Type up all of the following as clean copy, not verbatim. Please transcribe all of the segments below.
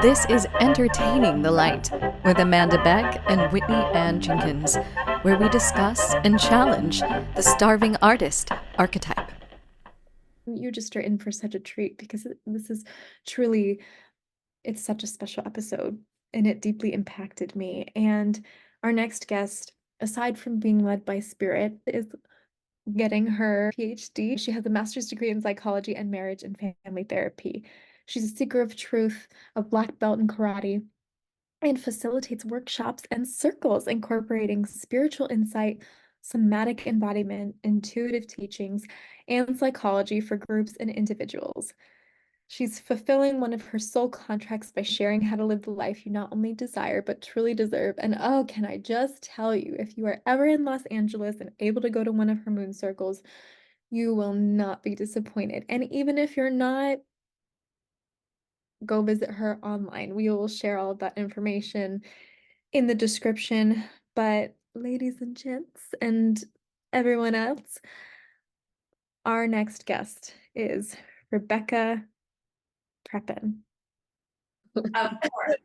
This is Entertaining the Light with Amanda Beck and Whitney and Jenkins, where we discuss and challenge the starving artist archetype. You just are in for such a treat because this is truly, it's such a special episode and it deeply impacted me. And our next guest, aside from being led by spirit, is getting her PhD. She has a master's degree in psychology and marriage and family therapy. She's a seeker of truth, a black belt in karate, and facilitates workshops and circles incorporating spiritual insight, somatic embodiment, intuitive teachings, and psychology for groups and individuals. She's fulfilling one of her soul contracts by sharing how to live the life you not only desire, but truly deserve. And oh, can I just tell you, if you are ever in Los Angeles and able to go to one of her moon circles, you will not be disappointed. And even if you're not, go visit her online. We will share all of that information in the description. But ladies and gents and everyone else, our next guest is Rebecca Prephan. Of course.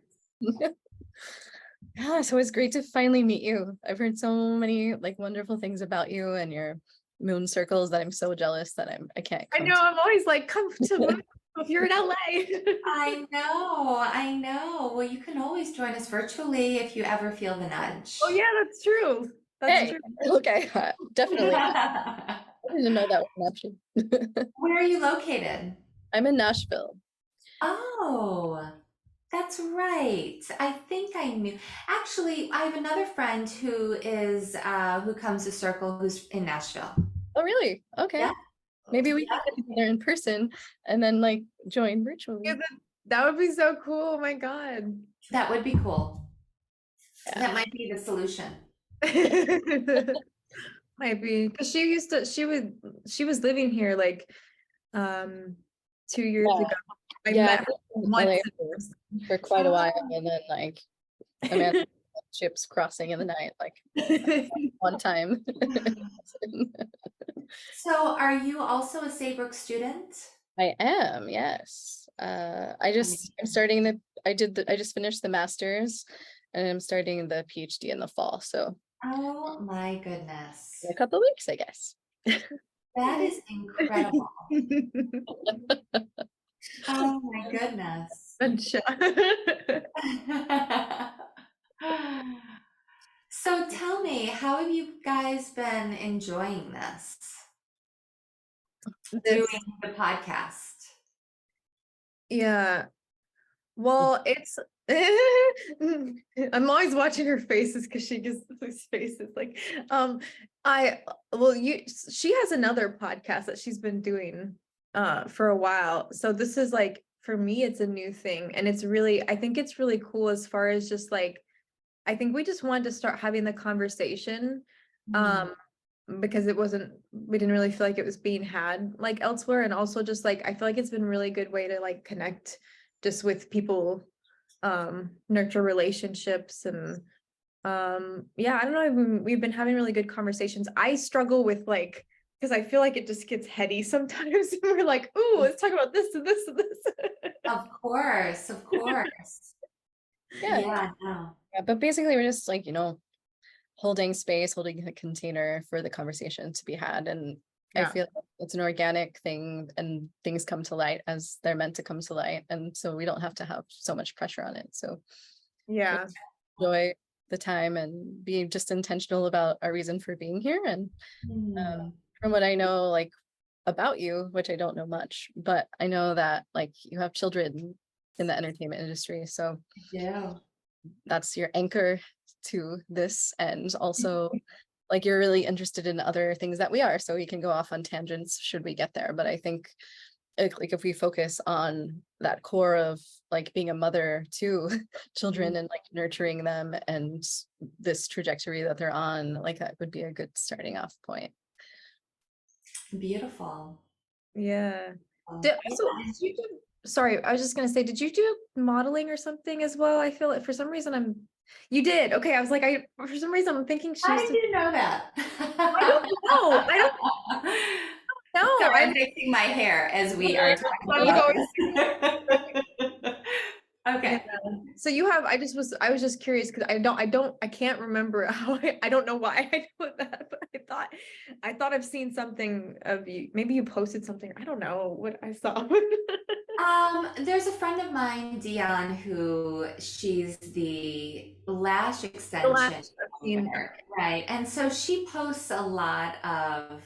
Yeah, so it's great to finally meet you. I've heard so many like wonderful things about you and your moon circles that I'm so jealous that I can't I come know, to. I'm always like, come to if you're in LA. I know. Well, you can always join us virtually if you ever feel the nudge. Oh yeah, that's true. That's Hey, true. okay, definitely. I didn't know that was an option. Where are you located? I'm in Nashville. Oh, that's right. I think I knew. Actually, I have another friend who comes to Circle who's in Nashville. Oh, really? Okay. Yeah. Maybe we can get together in person and then like join virtually. Yeah, that would be so cool. Oh my God. That would be cool. Yeah. That might be the solution. Might be because she was living here like 2 years ago. I met her once for quite a while, and then like Amanda ships crossing in the night like one time. So are you also a Saybrook student? I am, yes. I just finished the master's and I'm starting the PhD in the fall. So Oh my goodness. in a couple of weeks, I guess. That is incredible. Oh my goodness. So tell me, how have you guys been enjoying this? Doing the podcast? Yeah. Well, it's I'm always watching her faces because she gives these faces like she has another podcast that she's been doing for a while. So this is like for me it's a new thing and I think it's really cool as far as just like I think we just wanted to start having the conversation because we didn't really feel like it was being had like elsewhere, and also just like I feel like it's been a really good way to like connect just with people, nurture relationships, and yeah, I don't know, we've been having really good conversations. I struggle with like because I feel like it just gets heady sometimes and we're like, ooh, let's talk about this and this and this. Of course. Yeah. No. Yeah, but basically we're just like, holding space, holding a container for the conversation to be had. And I feel like it's an organic thing and things come to light as they're meant to come to light. And so we don't have to have so much pressure on it. So Yeah. enjoy the time and be just intentional about our reason for being here. And from what I know, like about you, which I don't know much, but I know that like you have children in the entertainment industry. So Yeah. that's your anchor to this, and also like you're really interested in other things that we are, so we can go off on tangents should we get there. But I think like if we focus on that core of like being a mother to children and like nurturing them and this trajectory that they're on, like that would be a good starting off point. Beautiful. Yeah. Sorry, I was just gonna say, did you do modeling or something as well? I feel like for some reason you did. Okay, I was like, for some reason I'm thinking How did you know that? I don't know. I'm fixing my hair as we are talking I'm about going this. Okay. Yeah. So you have, I was just curious because I can't remember how I don't know why I know that, but I thought I've seen something of you. Maybe you posted something. I don't know what I saw. There's a friend of mine, Dion, who she's the lash The extension last I've seen. owner, right? And so she posts a lot of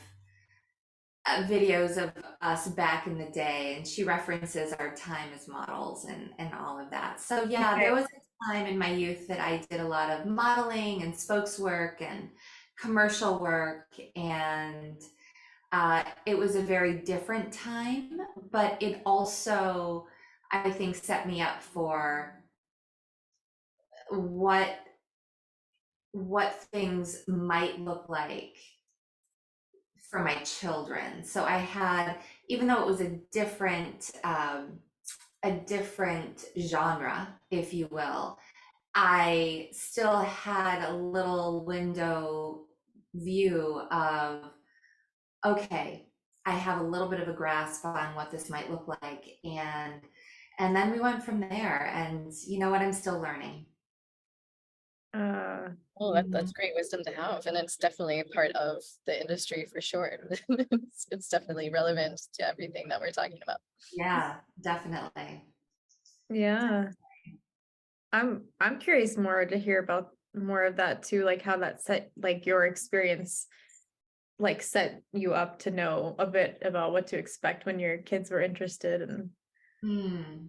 videos of us back in the day, and she references our time as models and all of that. So yeah, Okay. there was a time in my youth that I did a lot of modeling and spokes work and commercial work, and it was a very different time, but it also, I think, set me up for what things might look like for my children. So I had, even though it was a different genre, if you will, I still had a little window view of, okay, I have a little bit of a grasp on what this might look like. And then we went from there. And you know what? I'm still learning. Oh, that's great wisdom to have, and it's definitely a part of the industry for sure. It's definitely relevant to everything that we're talking about. Yeah, definitely. Yeah. I'm curious more to hear about more of that too, like how that set, like your experience like set you up to know a bit about what to expect when your kids were interested. And Hmm.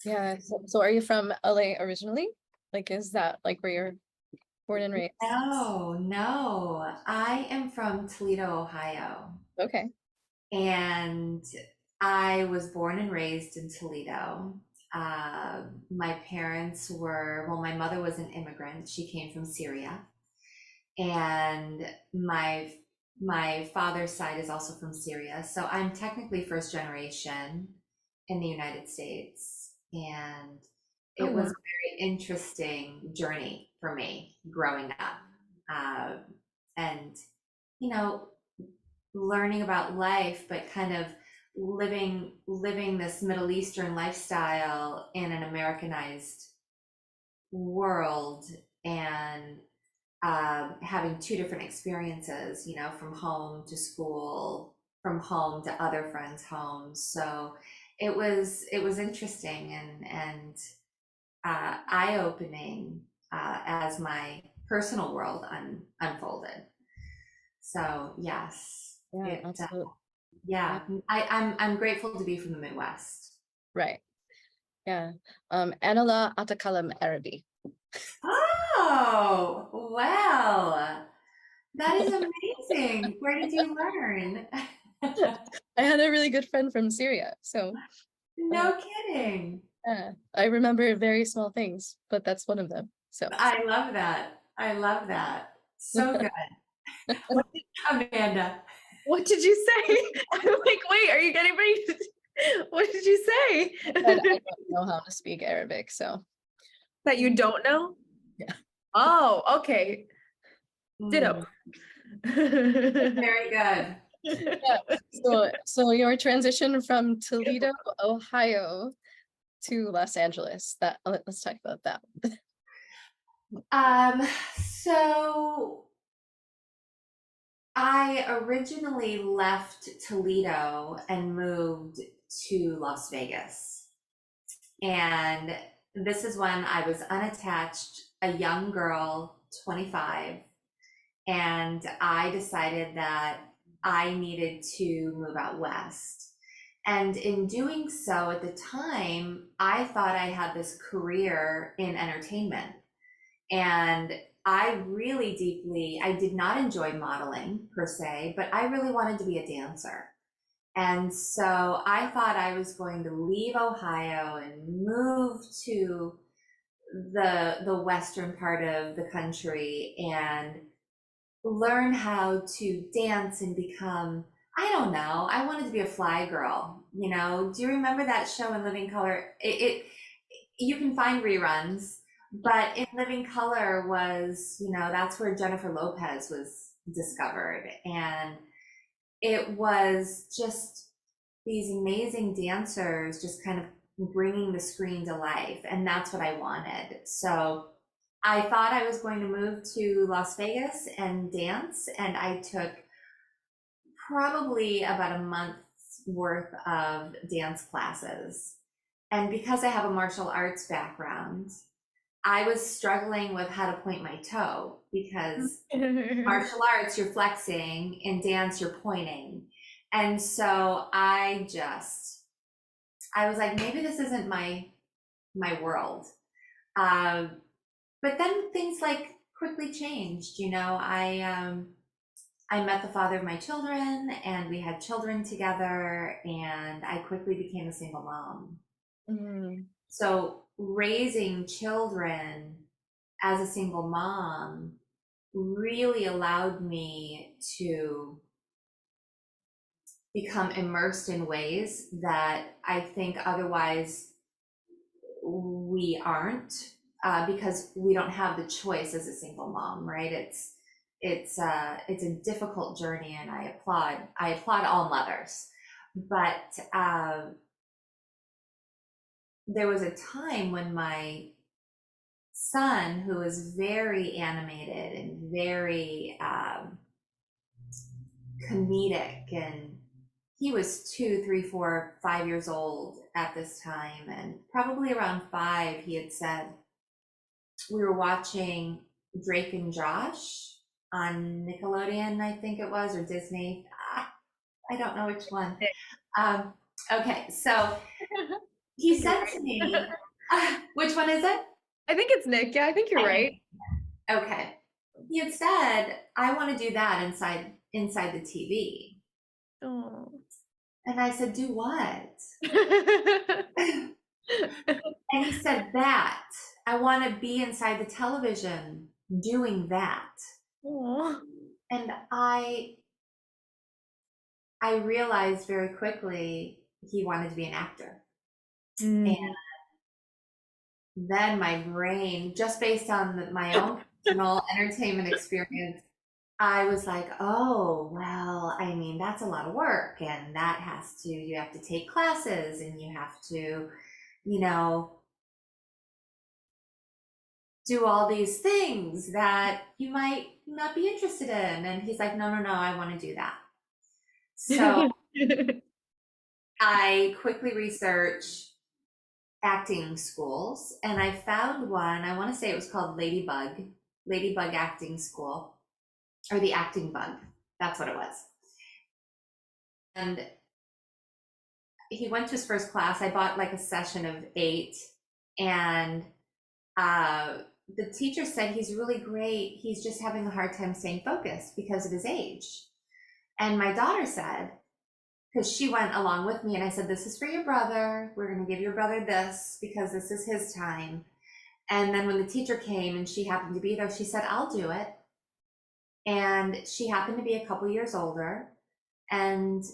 Yeah. So are you from LA originally? Like, is that like where you're born and raised? No. I am from Toledo, Ohio. Okay. And I was born and raised in Toledo. My parents were, well, my mother was an immigrant. She came from Syria. And my father's side is also from Syria. So I'm technically first generation in the United States. And it was a very interesting journey for me growing up. And, you know, learning about life, but kind of living this Middle Eastern lifestyle in an Americanized world, and having two different experiences, you know, from home to school, from home to other friends' homes. So it was interesting and eye-opening as my personal world unfolded. So yes, Yeah, absolutely. yeah, I'm grateful to be from the Midwest. Right. Yeah. Anala Atakalam Arabi. Oh, well, that is amazing. Where did you learn? I had a really good friend from Syria, so No kidding. yeah, I remember very small things, but that's one of them. So I love that. I love that. So good. Amanda. what did you say? I'm like, wait, are you getting ready? What did you say? I don't know how to speak Arabic, so That you don't know? Yeah. Oh, okay. Ditto. Very good. yeah. So your transition from Toledo, Ohio to Los Angeles. Let's talk about that. So I originally left Toledo and moved to Las Vegas. And this is when I was unattached, a young girl, 25, and I decided that I needed to move out west. And in doing so, at the time, I thought I had this career in entertainment. And I did not enjoy modeling per se, but I really wanted to be a dancer. And so I thought I was going to leave Ohio and move to the western part of the country and learn how to dance and become, I don't know, I wanted to be a fly girl. You know, do you remember that show in Living Color? You can find reruns, but in Living Color was, you know, that's where Jennifer Lopez was discovered. And it was just these amazing dancers just kind of bringing the screen to life. And that's what I wanted. So I thought I was going to move to Las Vegas and dance. And I took probably about a month's worth of dance classes. And because I have a martial arts background, I was struggling with how to point my toe, because martial arts, you're flexing, in dance, you're pointing. And so I was like, maybe this isn't my world. But then things like quickly changed. I met the father of my children, and we had children together, and I quickly became a single mom. So raising children as a single mom really allowed me to become immersed in ways that I think otherwise we aren't, because we don't have the choice as a single mom, right? It's a difficult journey, and I applaud all mothers. But there was a time when my son, who was very animated and very comedic, and he was 2, 3, 4, 5 years old at this time, and probably around 5, he had said, we were watching Drake and Josh on Nickelodeon, I think it was, or Disney. I don't know which one. Okay, so he said to me, which one is it? I think it's Nick. Yeah, I think you're right. Okay. He had said, I want to do that inside the TV. Oh. And I said, do what? And he said, that. I want to be inside the television doing that. Oh. And I realized very quickly he wanted to be an actor. And then my brain, just based on my own personal entertainment experience, I was like, oh, well, I mean, that's a lot of work, and you have to take classes, and you have to, do all these things that you might not be interested in. And he's like, no, I want to do that. So I quickly researched acting schools, and I found one. I want to say it was called Ladybug Acting School, or the Acting Bug. That's what it was. And he went to his first class. I bought like a session of 8, and the teacher said, he's really great. He's just having a hard time staying focused because of his age. And my daughter said, because she went along with me, and I said, this is for your brother. We're going to give your brother this because this is his time. And then when the teacher came and she happened to be there, she said, I'll do it. And she happened to be a couple years older. And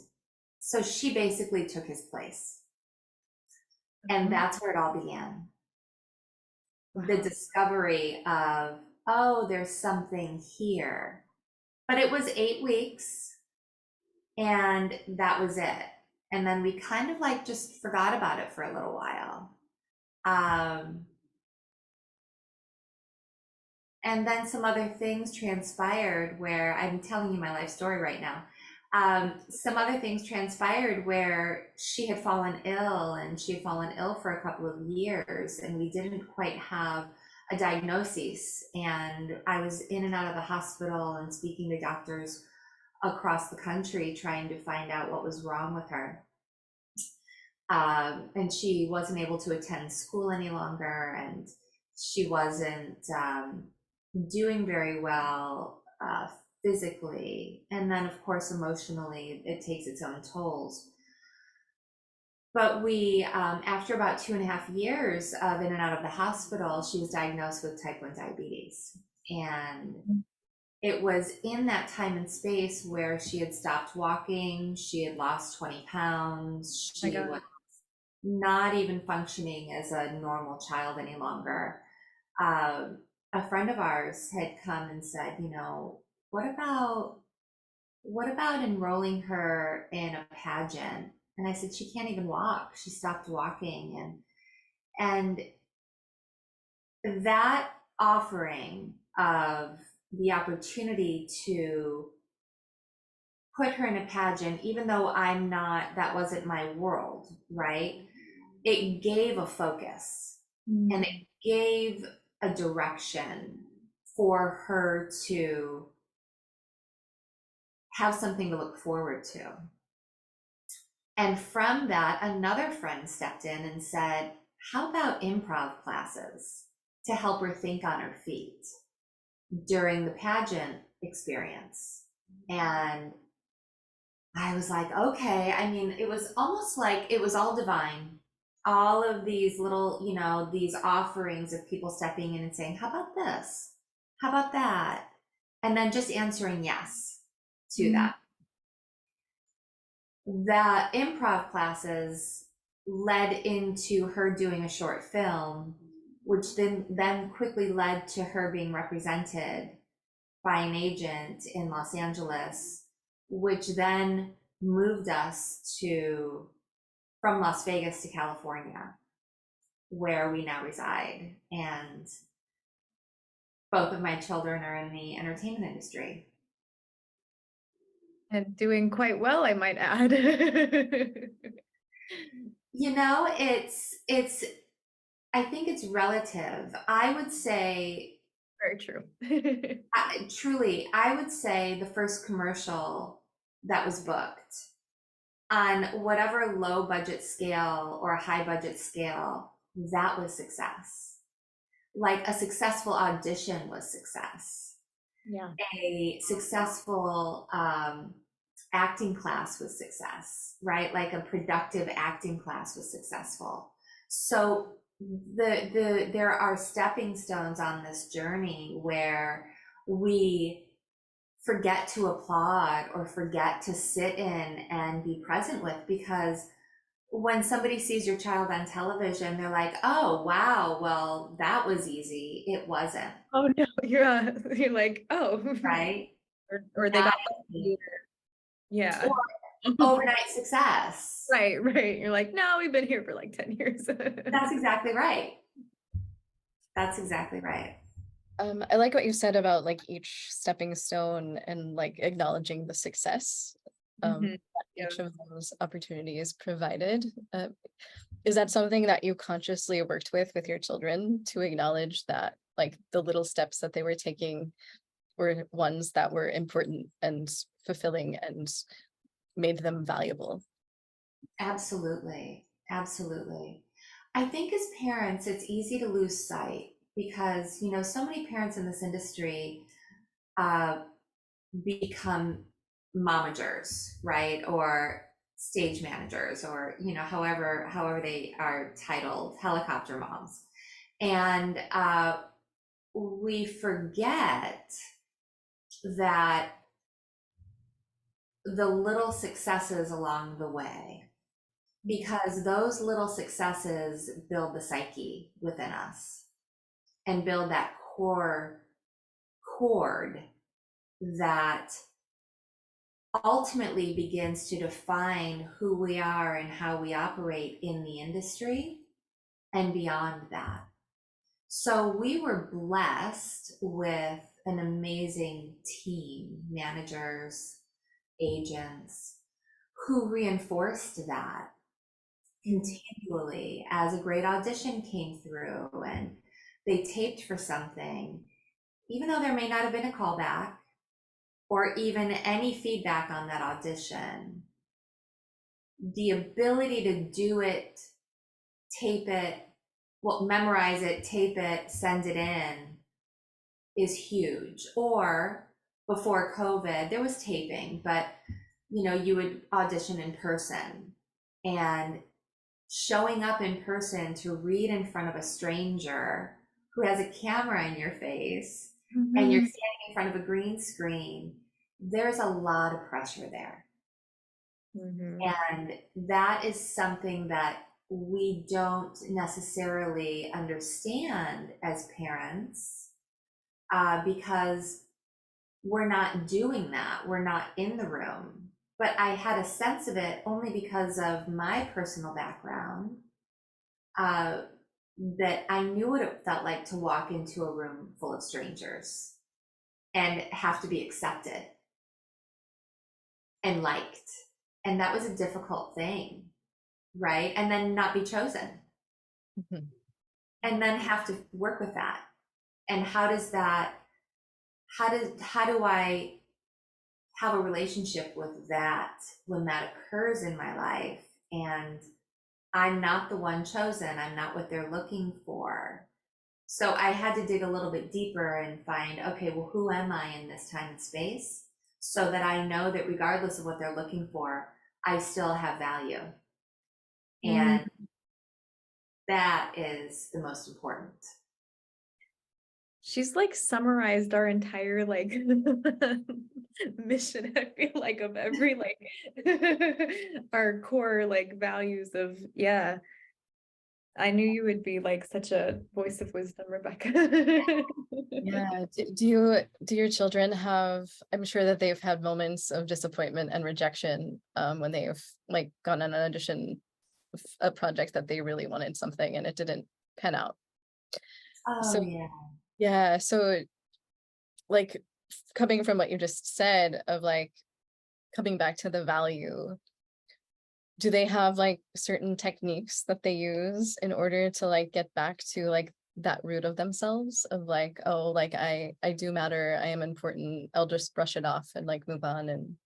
so she basically took his place. And that's where it all began. Wow. The discovery of, oh, there's something here. But it was 8 weeks, and that was it. And then we kind of like just forgot about it for a little while. And then some other things transpired where I'm telling you my life story right now. Some other things transpired where she had fallen ill, and she had fallen ill for a couple of years, and we didn't quite have a diagnosis. And I was in and out of the hospital and speaking to doctors across the country trying to find out what was wrong with her. And she wasn't able to attend school any longer, and she wasn't doing very well physically, and then of course emotionally it takes its own tolls. But we after about 2.5 years of in and out of the hospital, she was diagnosed with type 1 diabetes. And it was in that time and space where she had stopped walking, she had lost 20 pounds, she was not even functioning as a normal child any longer. A friend of ours had come and said, what about what about enrolling her in a pageant? And I said, she can't even walk. She stopped walking. And that offering of the opportunity to put her in a pageant, even though that wasn't my world, right? It gave a focus and it gave a direction for her to have something to look forward to. And from that, another friend stepped in and said, how about improv classes to help her think on her feet during the pageant experience? And I was like, okay. I mean, it was almost like it was all divine. All of these little, these offerings of people stepping in and saying, how about this? How about that? And then just answering yes to that. That improv classes led into her doing a short film, which then quickly led to her being represented by an agent in Los Angeles, which then moved us from Las Vegas to California, where we now reside. And both of my children are in the entertainment industry. And doing quite well, I might add. I think it's relative. I would say, very true. Truly, I would say the first commercial that was booked on whatever low budget scale or high budget scale, that was success. Like a successful audition was success. Yeah. A successful acting class was success, right? Like a productive acting class was successful. So there are stepping stones on this journey where we forget to applaud or forget to sit in and be present with, because when somebody sees your child on television, they're like, oh, wow, well, that was easy. It wasn't. Oh no, you're like, oh. Right? Or they got lucky. Yeah. Or overnight success. Right. You're like, no, we've been here for like 10 years. That's exactly right. That's exactly right. I like what you said about like each stepping stone and like acknowledging the success that each of those opportunities provided. Is that something that you consciously worked with your children, to acknowledge that like the little steps that they were taking were ones that were important and fulfilling and made them valuable? Absolutely. Absolutely. I think as parents, it's easy to lose sight because, so many parents in this industry become momagers, right? Or stage managers, or, however they are titled, helicopter moms. And we forget that the little successes along the way, because those little successes build the psyche within us and build that core chord that ultimately begins to define who we are and how we operate in the industry and beyond that. So we were blessed with an amazing team, managers, agents, who reinforced that continually as a great audition came through and they taped for something, even though there may not have been a callback or even any feedback on that audition. The ability to do it, tape it, memorize it, tape it, send it in is huge. Or before COVID, there was taping, but you would audition in person, and showing up in person to read in front of a stranger who has a camera in your face and you're standing in front of a green screen, there's a lot of pressure there. And that is something that we don't necessarily understand as parents, because we're not doing that. We're not in the room. But I had a sense of it only because of my personal background, that I knew what it felt like to walk into a room full of strangers and have to be accepted and liked. And that was a difficult thing, right? And then not be chosen. Mhm. And then have to work with that. And how do I have a relationship with that when that occurs in my life and I'm not the one chosen, I'm not what they're looking for. So I had to dig a little bit deeper and find, okay, well, who am I in this time and space, so that I know that regardless of what they're looking for, I still have value. And that is the most important. She's like summarized our entire like mission, I feel like, of every like our core like values of, yeah. I knew you would be like such a voice of wisdom, Rebecca. Yeah. Do your children have, I'm sure that they've had moments of disappointment and rejection when they've like gone on an audition of a project that they really wanted something and it didn't pan out. Oh, So yeah. yeah, so like coming from what you just said of like coming back to the value, do they have like certain techniques that they use in order to like get back to like that root of themselves of like, oh, like I do matter, I am important, I'll just brush it off and like move on? And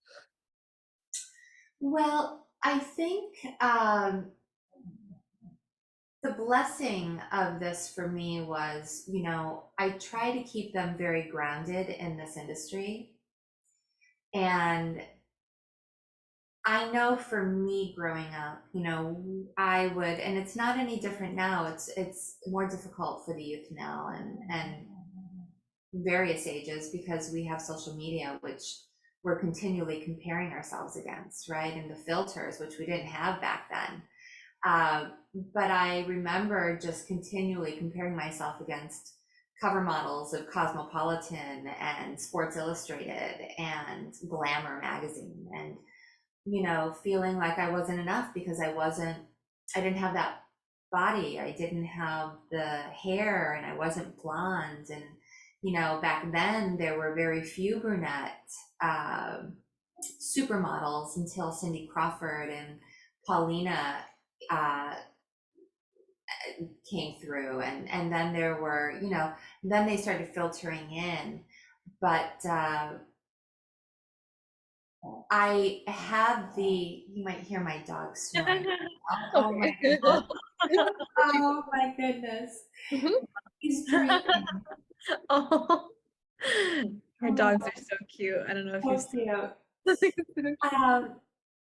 Well, I think the blessing of this for me was, I try to keep them very grounded in this industry. And I know for me growing up, I would, and it's not any different now. It's more difficult for the youth now and various ages, because we have social media, which we're continually comparing ourselves against, right? And the filters, which we didn't have back then. But I remember just continually comparing myself against cover models of Cosmopolitan and Sports Illustrated and Glamour magazine, and feeling like I wasn't enough because I didn't have that body, I didn't have the hair, and I wasn't blonde. And back then there were very few brunette supermodels until Cindy Crawford and Paulina uh, came through, and then there were, then they started filtering in. But I had you might hear my dog snoring. Oh my okay. goodness. Oh my goodness. Mhm. He's dreaming. Oh, her Oh, dogs are so cute. I don't know if you've so seen. cute.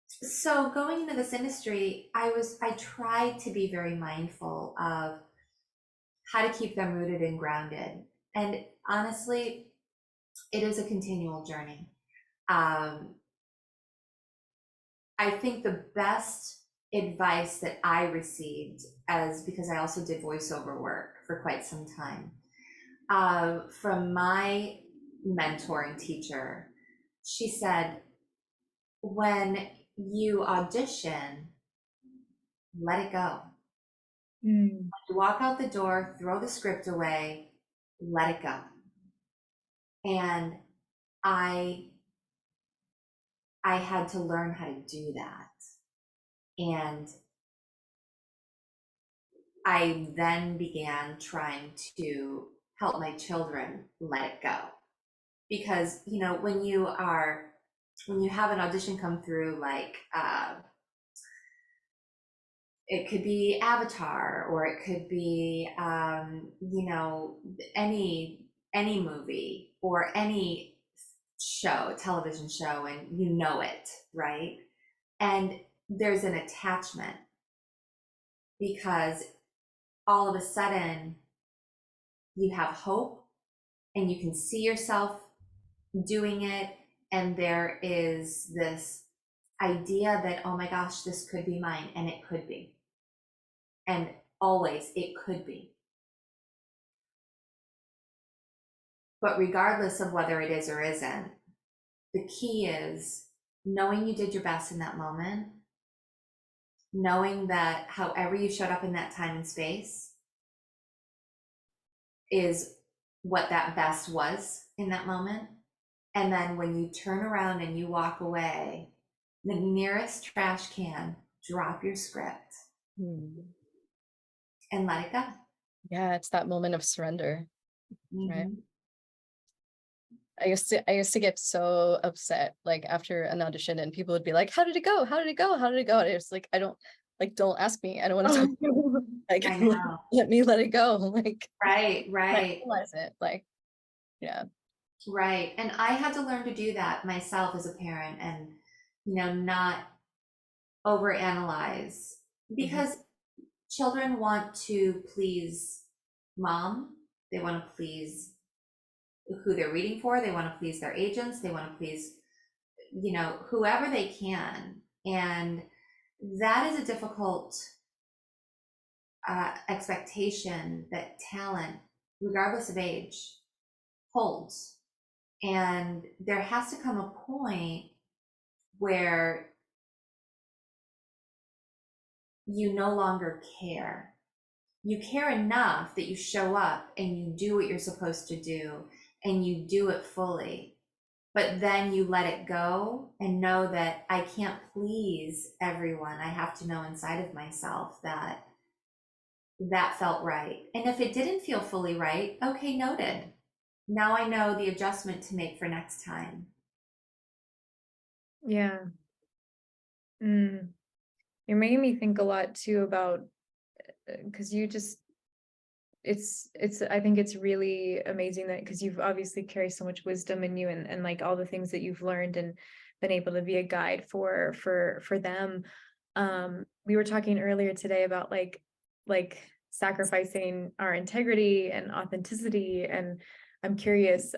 So going into this industry, I tried to be very mindful of how to keep them rooted and grounded. And honestly, it is a continual journey. Um, I think the best advice that I received, because I also did voiceover work for quite some time, from my mentoring teacher, she said, when you audition, let it go. Mm. You walk out the door, throw the script away, let it go. And I had to learn how to do that. And I then began trying to help my children let it go. Because, when you have an audition come through, like, it could be Avatar, or it could be, any movie or any television show, and it, right? And there's an attachment, because all of a sudden you have hope and you can see yourself doing it. And there is this idea that, oh my gosh, this could be mine, and it could be. And always it could be. But regardless of whether it is or isn't, the key is knowing you did your best in that moment, knowing that however you showed up in that time and space is what that best was in that moment. And then when you turn around and you walk away, the nearest trash can, drop your script and let it go. Yeah, it's that moment of surrender, right? Mhm. I used to get so upset like after an audition, and people would be like, "How did it go? How did it go? How did it go?" And it's like, don't ask me. I don't want to talk. Like, I know. let me let it go. Like, Right, I right, realize it. Like, yeah. right. And I had to learn to do that myself as a parent, and, not overanalyze, because children want to please mom. They want to please who they're reading for. They want to please their agents. They want to please, whoever they can. And that is a difficult expectation that talent, regardless of age, holds. And there has to come a point where you no longer care. You care enough that you show up and you do what you're supposed to do, and you do it fully. But then you let it go and know that I can't please everyone. I have to know inside of myself that that felt right. And if it didn't feel fully right, okay, noted. Now I know the adjustment to make for next time. Yeah. You're making me think a lot too about, because I think it's really amazing that, because you've obviously carried so much wisdom in you, and like all the things that you've learned and been able to be a guide for them. We were talking earlier today about like sacrificing our integrity and authenticity, and I'm curious,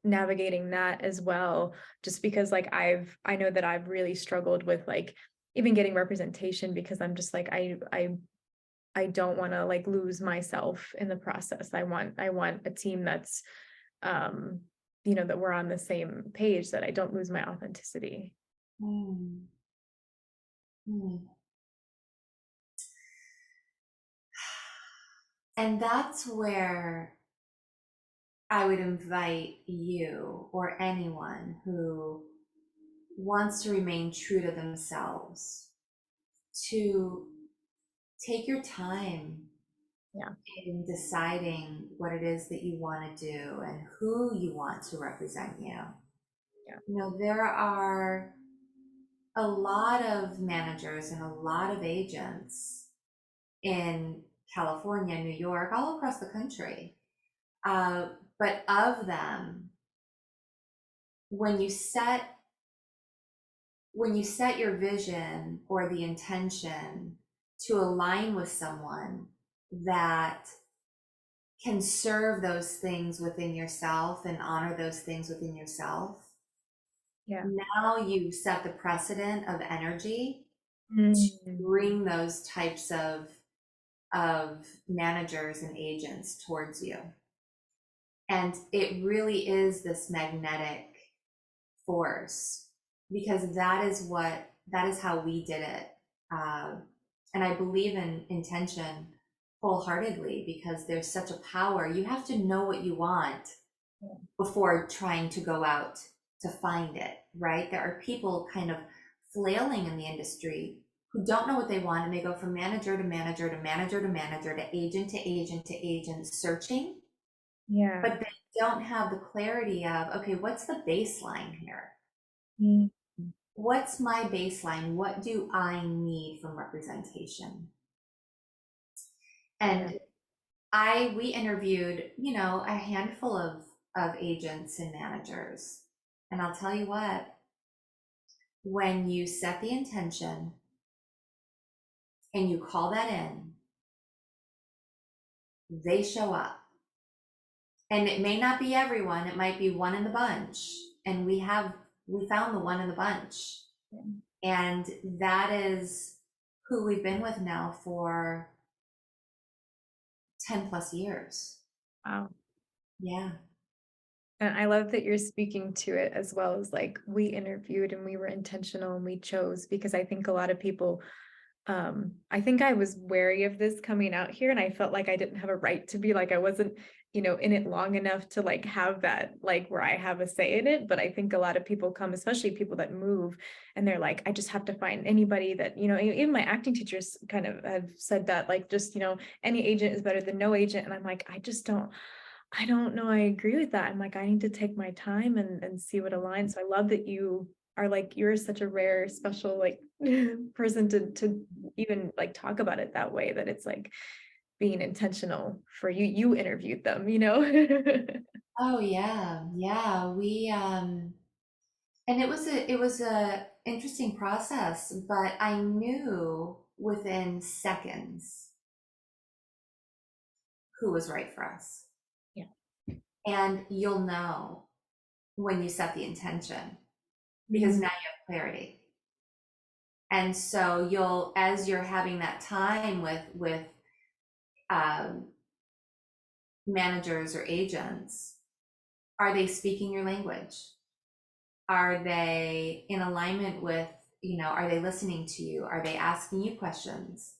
navigating that as well, just because like I know that I've really struggled with like even getting representation, because I'm just like I don't want to like lose myself in the process. I want a team that's that we're on the same page, that I don't lose my authenticity. Hmm. Hmm. And that's where I would invite you or anyone who wants to remain true to themselves to take your time Yeah. in deciding what it is that you want to do and who you want to represent you. Yeah. There are a lot of managers and a lot of agents in California, New York, all across the country. But of them, when you set your vision or the intention to align with someone that can serve those things within yourself and honor those things within yourself, Yeah. now you set the precedent of energy to Mm. bring those types of managers and agents towards you. And it really is this magnetic force, because that is how we did it. And I believe in intention wholeheartedly, because there's such a power. You have to know what you want before trying to go out to find it, right? There are people kind of flailing in the industry who don't know what they want, and they go from manager to manager to manager to manager to agent to agent to agent, searching. Yeah. But they don't have the clarity of, okay, what's the baseline here? Mm. What's my baseline? What do I need from representation? And we interviewed, a handful of agents and managers. And I'll tell you what, when you set the intention and you call that in, they show up. And it may not be everyone, it might be one in the bunch. And we found the one in the bunch. And that is who we've been with now for 10 plus years. Wow. Yeah. And I love that you're speaking to it as well as like we interviewed and we were intentional and we chose, because I think a lot of people, I think I was wary of this coming out here, and I felt like I didn't have a right to be, like I wasn't, in it long enough to like have that, like where I have a say in it. But I think a lot of people come, especially people that move, and they're like, I just have to find anybody that, even my acting teachers kind of have said that, like, just, any agent is better than no agent. And I'm like, I don't know. I agree with that. I'm like, I need to take my time and see what aligns. So I love that you are like, you're such a rare, special, like person to even like talk about it that way, that it's like being intentional for you. You interviewed them. Oh yeah. Yeah. And it was a interesting process, but I knew within seconds who was right for us. Yeah. And you'll know when you set the intention, because now you have clarity. And so as you're having that time with um, managers or agents, are they speaking your language? Are they in alignment with, are they listening to you? Are they asking you questions?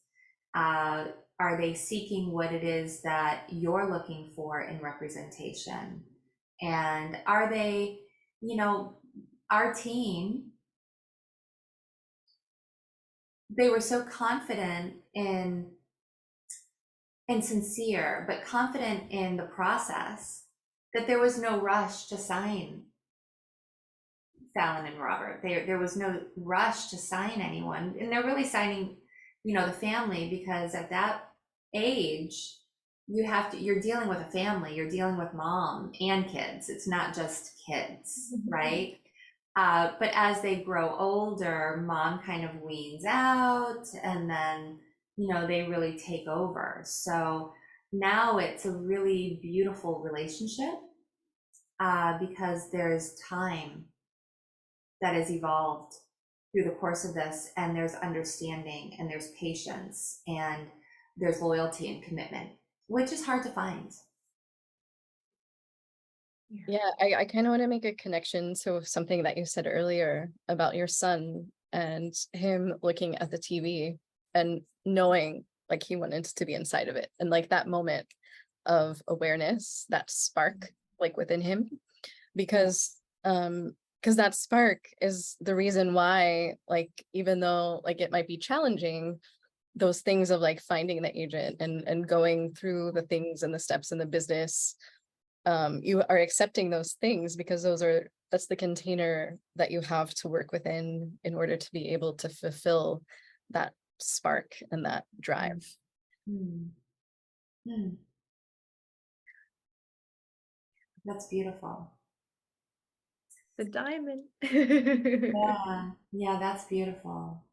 Are they seeking what it is that you're looking for in representation? And are they, our team, they were so confident in and sincere, but confident in the process, that there was no rush to sign Fallon and Robert. There was no rush to sign anyone. And they're really signing, the family, because at that age, you're dealing with a family, you're dealing with mom and kids. It's not just kids, right? But as they grow older, mom kind of weans out, and then, they really take over. So now it's a really beautiful relationship, because there's time that has evolved through the course of this, and there's understanding, and there's patience, and there's loyalty and commitment, which is hard to find. Yeah, I kind of want to make a connection to something that you said earlier about your son and him looking at the TV and knowing like he wanted to be inside of it, and like that moment of awareness, that spark like within him, because that spark is the reason why, like, even though like it might be challenging, those things of like finding the agent and going through the things and the steps in the business, you are accepting those things because that's the container that you have to work within in order to be able to fulfill that spark and that drive. Hmm. Hmm. That's beautiful. The diamond. Yeah, yeah, that's beautiful.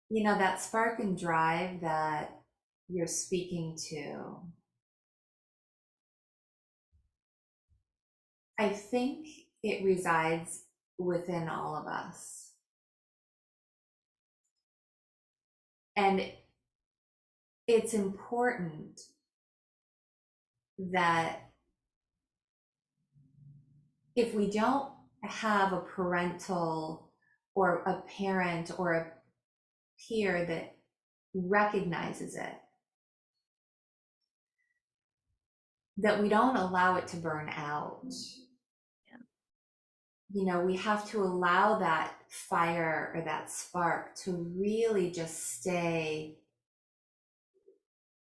That spark and drive that you're speaking to, I think it resides within all of us. And it's important that if we don't have a parental or a parent or a peer that recognizes it, that we don't allow it to burn out. We have to allow that fire or that spark to really just stay,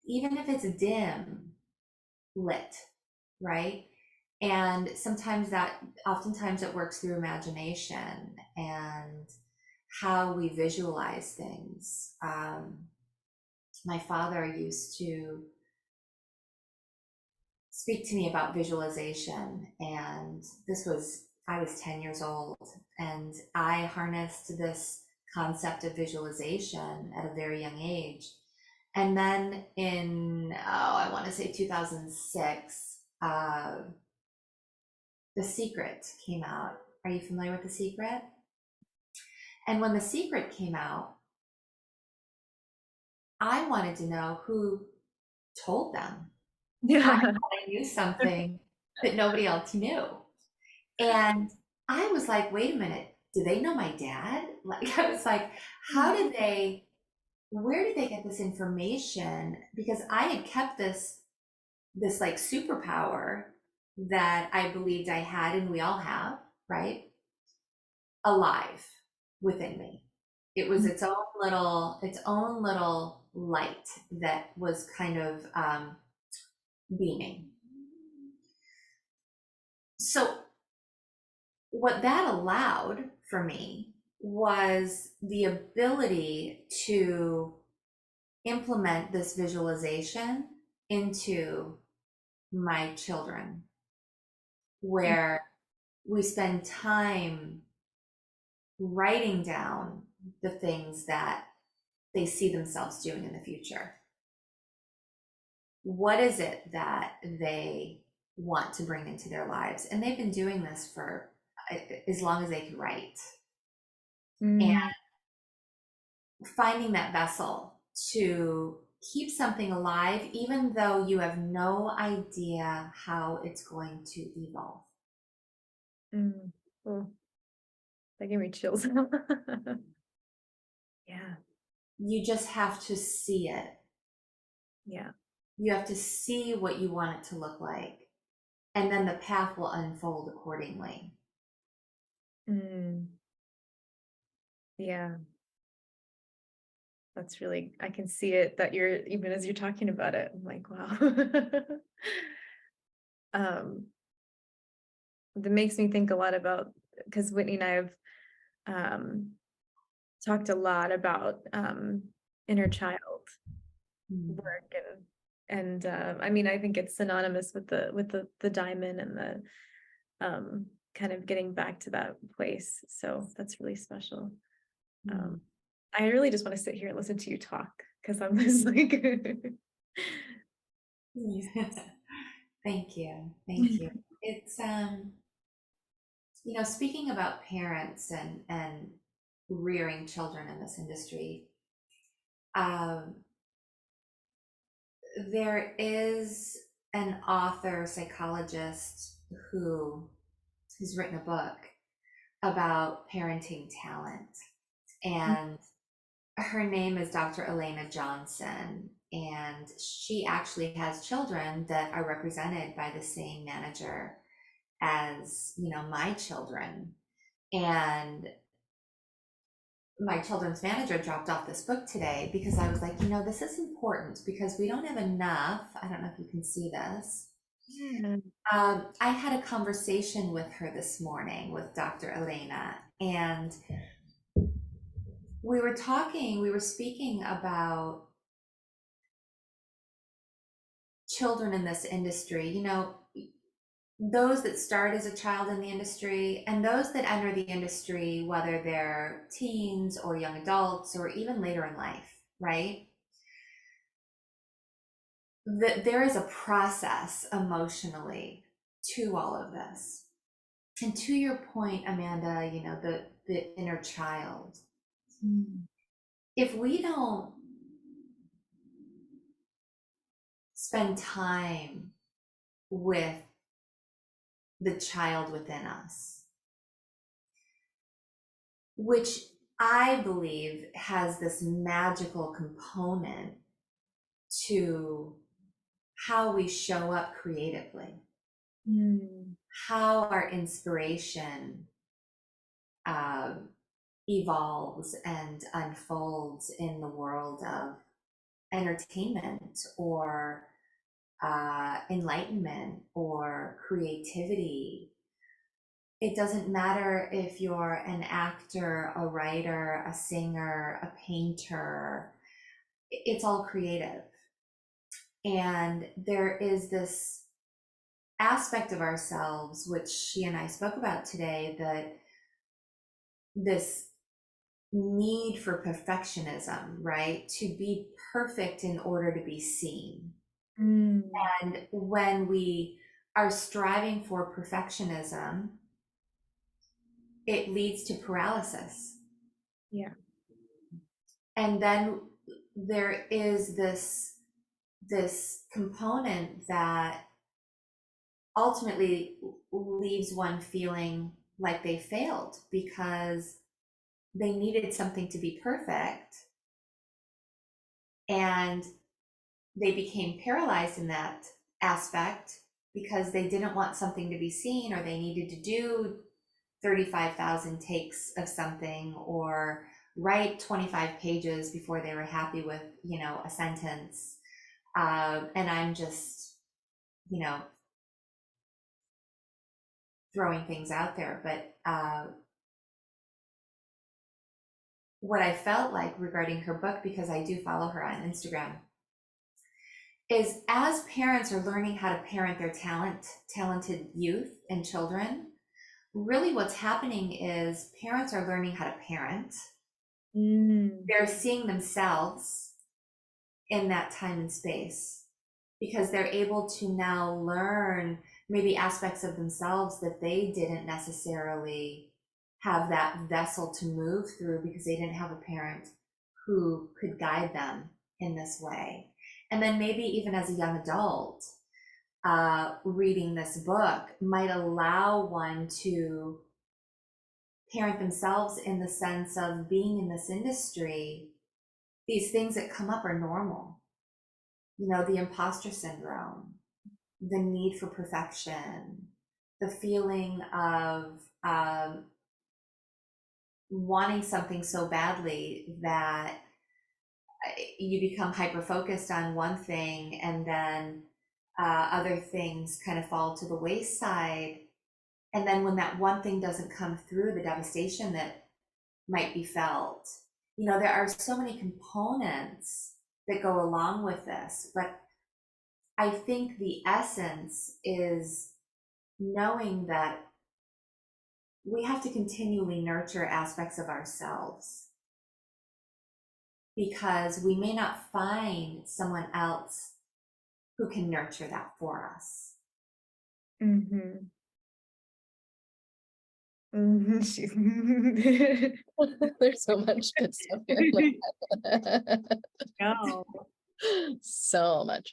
even if it's dim, lit, right? And oftentimes it works through imagination and how we visualize things. My father used to speak to me about visualization, and I was 10 years old, and I harnessed this concept of visualization at a very young age. And then I want to say 2006, The Secret came out. Are you familiar with The Secret? And when The Secret came out, I wanted to know who told them. Yeah. I knew something that nobody else knew. And I was like, wait a minute, do they know my dad? Like, I was like, where did they get this information? Because I had kept this like superpower that I believed I had, and we all have, right? Alive within me. It was its own little light that was kind of beaming. So what that allowed for me was the ability to implement this visualization into my children, where we spend time writing down the things that they see themselves doing in the future. What is it that they want to bring into their lives? And they've been doing this for as long as they can write. And finding that vessel to keep something alive, even though you have no idea how it's going to evolve. Oh, that gave me chills. Yeah. You just have to see it. Yeah. You have to see what you want it to look like, and then the path will unfold accordingly. Yeah. That's really, I can see it, that you're, even as you're talking about it, I'm like, wow. That makes me think a lot about, because Whitney and I have talked a lot about inner child work, and I mean, I think it's synonymous with the diamond and the kind of getting back to that place. So that's really special. I really just want to sit here and listen to you talk, because I'm just like Thank you. It's speaking about parents and rearing children in this industry, there is an author, psychologist who has written a book about parenting talent, and her name is Dr. Elena Johnson, and she actually has children that are represented by the same manager as my children. And my children's manager dropped off this book today because I was like, this is important, because we don't have enough. I don't know if you can see this. I had a conversation with her this morning, with Dr. Elena, and we were speaking about children in this industry, those that start as a child in the industry, and those that enter the industry, whether they're teens or young adults or even later in life, right? There is a process emotionally to all of this. And to your point, Amanda, the inner child. If we don't spend time with the child within us, which I believe has this magical component to how we show up creatively, how our inspiration evolves and unfolds in the world of entertainment or enlightenment or creativity. It doesn't matter if you're an actor, a writer, a singer, a painter, it's all creative. And there is this aspect of ourselves, which she and I spoke about today, that this need for perfectionism, right? To be perfect in order to be seen. And when we are striving for perfectionism, it leads to paralysis. Yeah. And then there is this this component that ultimately leaves one feeling like they failed because they needed something to be perfect, and they became paralyzed in that aspect because they didn't want something to be seen, or they needed to do 35,000 takes of something, or write 25 pages before they were happy with, a sentence. And I'm just, throwing things out there. But what I felt like regarding her book, because I do follow her on Instagram, is as parents are learning how to parent their talented youth and children, really what's happening is parents are learning how to parent. They're seeing themselves in that time and space because they're able to now learn maybe aspects of themselves that they didn't necessarily have that vessel to move through because they didn't have a parent who could guide them in this way. And then maybe even as a young adult, reading this book might allow one to parent themselves in the sense of being in this industry. These things that come up are normal. The imposter syndrome, the need for perfection, the feeling of wanting something so badly that you become hyper focused on one thing, and then other things kind of fall to the wayside. And then when that one thing doesn't come through, the devastation that might be felt. There are so many components that go along with this, but I think the essence is knowing that we have to continually nurture aspects of ourselves, because we may not find someone else who can nurture that for us. There's so much good stuff here. No. So much.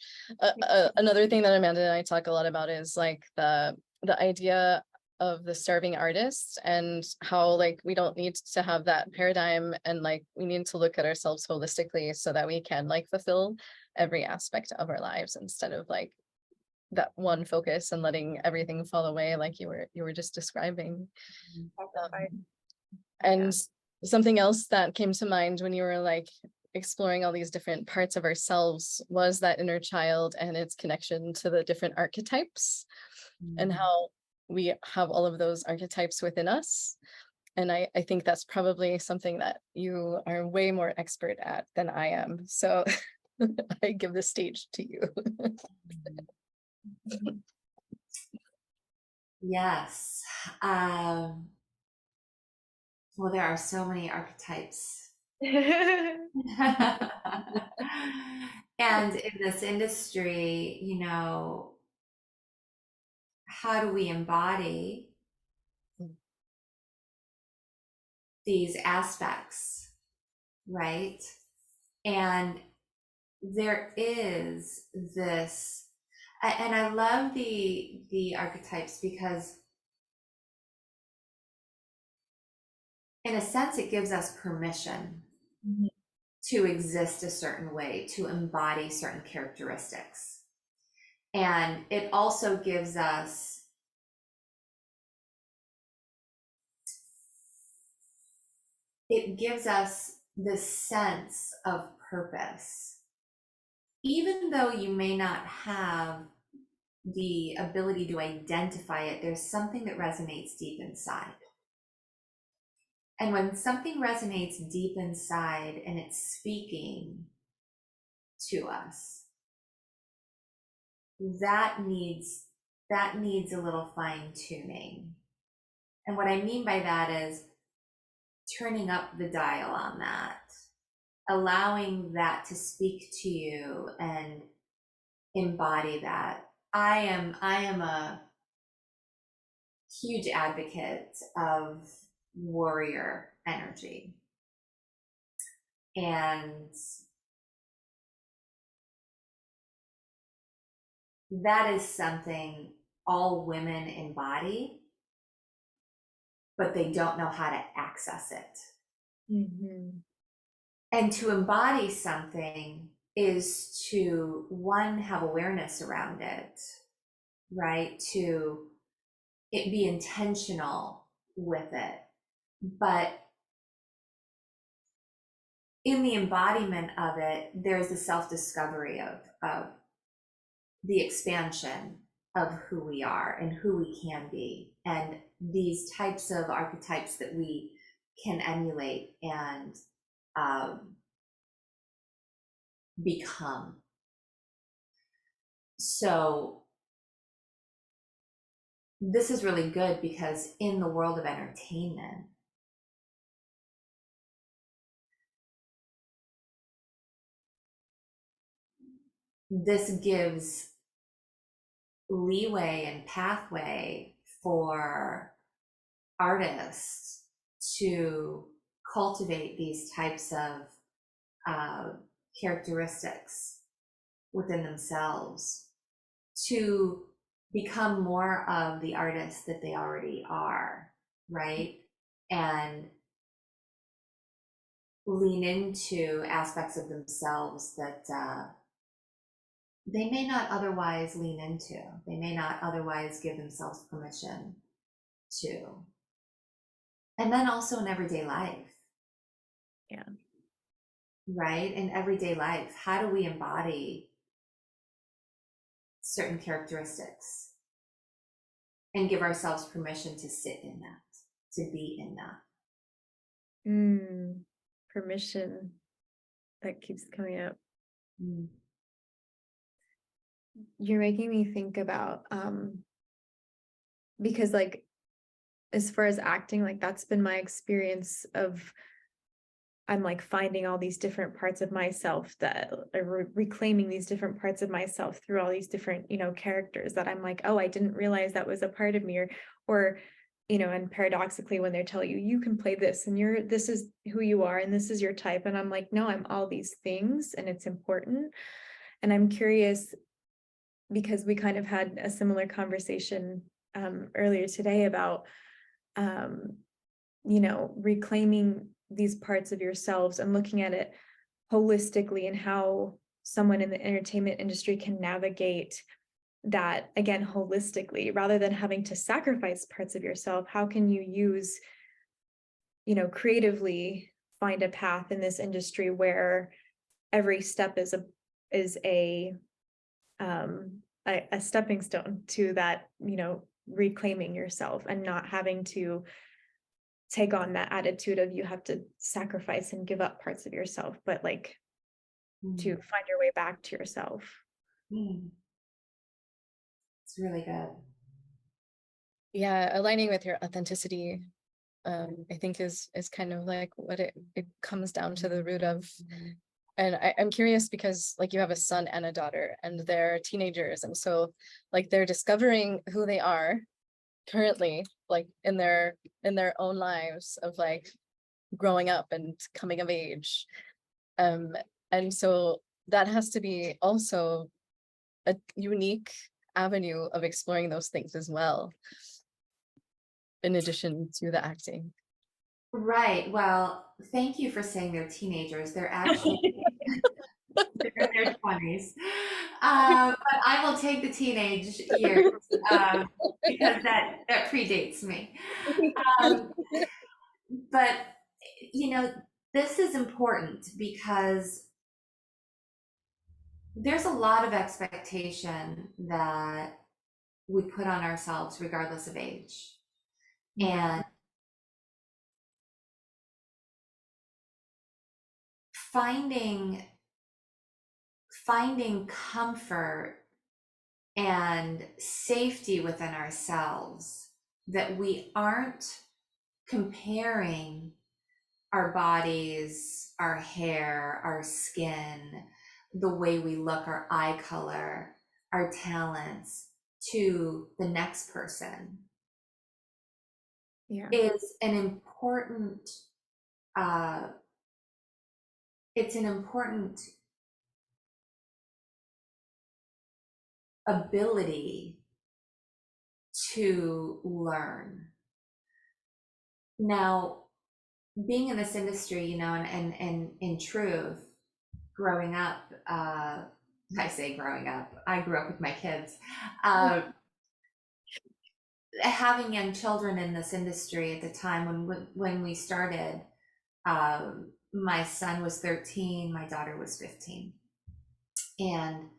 Another thing that Amanda and I talk a lot about is like the idea of the starving artist, and how like we don't need to have that paradigm, and like we need to look at ourselves holistically so that we can like fulfill every aspect of our lives instead of like that one focus and letting everything fall away like you were just describing. And something else that came to mind when you were like exploring all these different parts of ourselves was that inner child and its connection to the different archetypes, and how we have all of those archetypes within us. And I think that's probably something that you are way more expert at than I am. So I give the stage to you. Yes. Well, there are so many archetypes. And in this industry, how do we embody these aspects, right? And there is this, and I love the archetypes because in a sense it gives us permission to exist a certain way, to embody certain characteristics. And it also gives us this sense of purpose. Even though you may not have the ability to identify it, there's something that resonates deep inside. And when something resonates deep inside and it's speaking to us, that needs a little fine tuning. And what I mean by that is turning up the dial on that, allowing that to speak to you and embody that. I am a huge advocate of warrior energy. And that is something all women embody, but they don't know how to access it. Mhm. And to embody something is to, one, have awareness around it, right? To it be intentional with it. But in the embodiment of it, there's the self-discovery of the expansion of who we are and who we can be, and these types of archetypes that we can emulate and become. So this is really good because in the world of entertainment, this gives leeway and pathway for artists to cultivate these types of characteristics within themselves, to become more of the artists that they already are, right? And lean into aspects of themselves that they may not otherwise lean into. They may not otherwise give themselves permission to. And then also in everyday life. Yeah. Right? In everyday life, how do we embody certain characteristics and give ourselves permission to sit in that, to be in that? Permission, that keeps coming up. You're making me think about because like as far as acting, like that's been my experience of I'm like finding all these different parts of myself that are reclaiming these different parts of myself through all these different, characters that I'm like, oh, I didn't realize that was a part of me, or and paradoxically when they tell you you can play this and this is who you are and this is your type, and I'm like, no, I'm all these things and it's important. And I'm curious because we kind of had a similar conversation earlier today about reclaiming these parts of yourselves and looking at it holistically, and how someone in the entertainment industry can navigate that again holistically rather than having to sacrifice parts of yourself. How can you use creatively find a path in this industry where every step is a stepping stone to that, reclaiming yourself and not having to take on that attitude of you have to sacrifice and give up parts of yourself, but like to find your way back to yourself. It's really good. Yeah, aligning with your authenticity, I think is kind of like what it comes down to the root of. And I'm curious because like you have a son and a daughter and they're teenagers, and so like they're discovering who they are currently, like in their own lives of like growing up and coming of age. And so that has to be also a unique avenue of exploring those things as well, in addition to the acting. Right. Well, thank you for saying they're teenagers. They're actually they're in their 20s. But I will take the teenage years because that predates me. But this is important because there's a lot of expectation that we put on ourselves regardless of age. And finding comfort and safety within ourselves, that we aren't comparing our bodies, our hair, our skin, the way we look, our eye color, our talents to the next person, is an important it's an important ability to learn. Now, being in this industry, you know, and in truth, growing up, I say growing up, I grew up with my kids. Having young children in this industry at the time when we started, my son was 13, my daughter was 15. And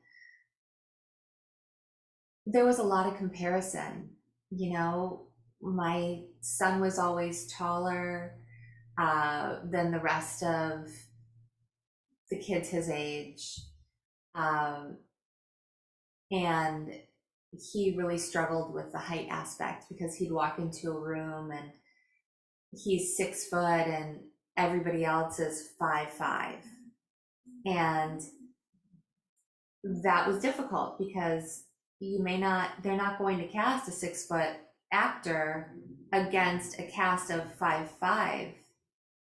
there was a lot of comparison. You know, my son was always taller than the rest of the kids his age. And he really struggled with the height aspect because he'd walk into a room and he's 6 foot and everybody else is 5'5". And that was difficult because they're not going to cast a 6 foot actor against a cast of 5'5"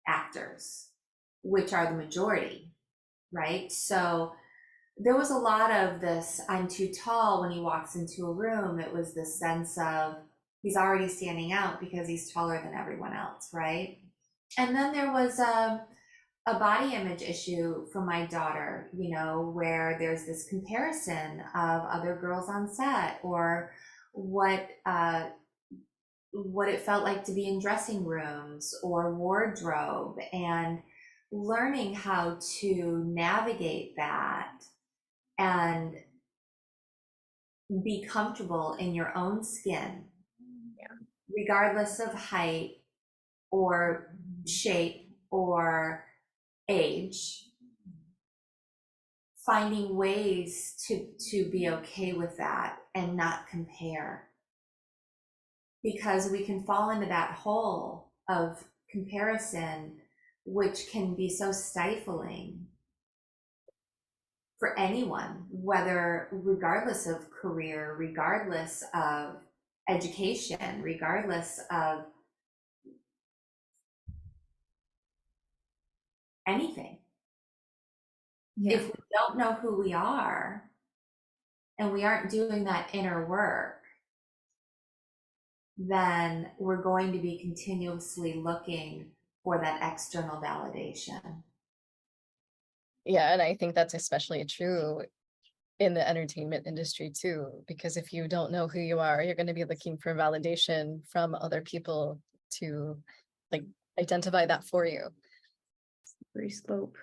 actors, which are the majority, right? So there was a lot of this, I'm too tall when he walks into a room. It was this sense of he's already standing out because he's taller than everyone else, right? And then there was a body image issue for my daughter, you know, where there's this comparison of other girls on set, or what it felt like to be in dressing rooms or wardrobe, and learning how to navigate that and be comfortable in your own skin, regardless of height or shape or age, finding ways to be okay with that and not compare, because we can fall into that hole of comparison, which can be so stifling for anyone, regardless of career, regardless of education, regardless of anything. Yeah. If we don't know who we are and we aren't doing that inner work, then we're going to be continuously looking for that external validation. Yeah, and I think that's especially true in the entertainment industry too, because if you don't know who you are, you're going to be looking for validation from other people to like identify that for you. Slippery slope.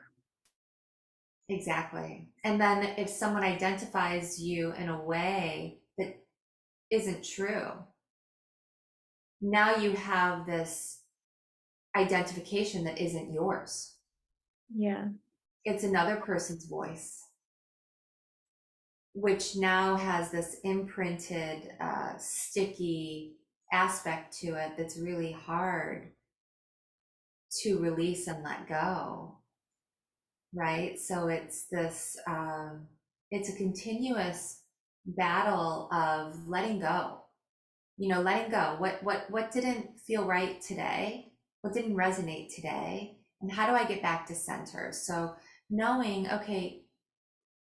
Exactly. And then if someone identifies you in a way that isn't true, now you have this identification that isn't yours. Yeah. It's another person's voice, which now has this imprinted, sticky aspect to it that's really hard to release and let go, right? So it's this, it's a continuous battle of letting go. You know, letting go. What didn't feel right today? What didn't resonate today? And how do I get back to center? So knowing, okay,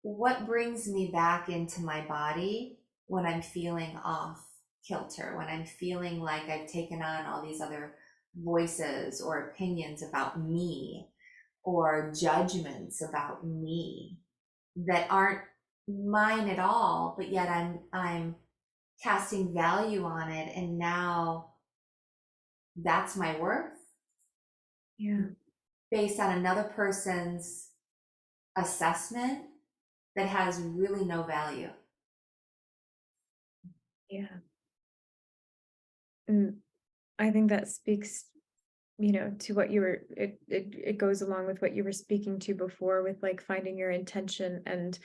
what brings me back into my body when I'm feeling off kilter, when I'm feeling like I've taken on all these other voices or opinions about me, or judgments about me that aren't mine at all, but yet I'm casting value on it, and now that's my worth. Yeah. Based on another person's assessment that has really no value. Yeah. And I think that speaks, you know, to what you were, it goes along with what you were speaking to before, with like finding your intention and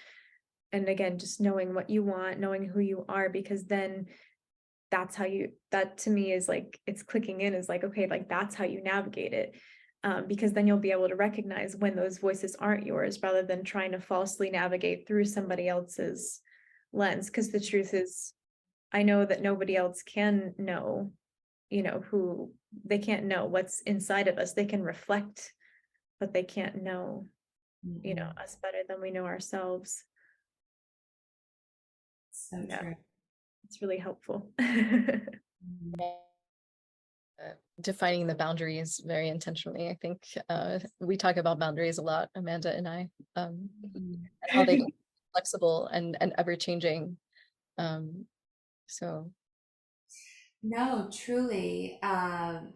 again, just knowing what you want, knowing who you are, because then that's how that to me is like, it's clicking in, is like, okay, like that's how you navigate it. Because then you'll be able to recognize when those voices aren't yours, rather than trying to falsely navigate through somebody else's lens. Because the truth is, I know that nobody else can know, you know, who they can't know what's inside of us. They can reflect, but they can't know, you know, us better than we know ourselves. So Yeah. true. It's really helpful. Defining the boundaries very intentionally. I think we talk about boundaries a lot, Amanda and I, and how they can be flexible and ever changing. So No, truly. And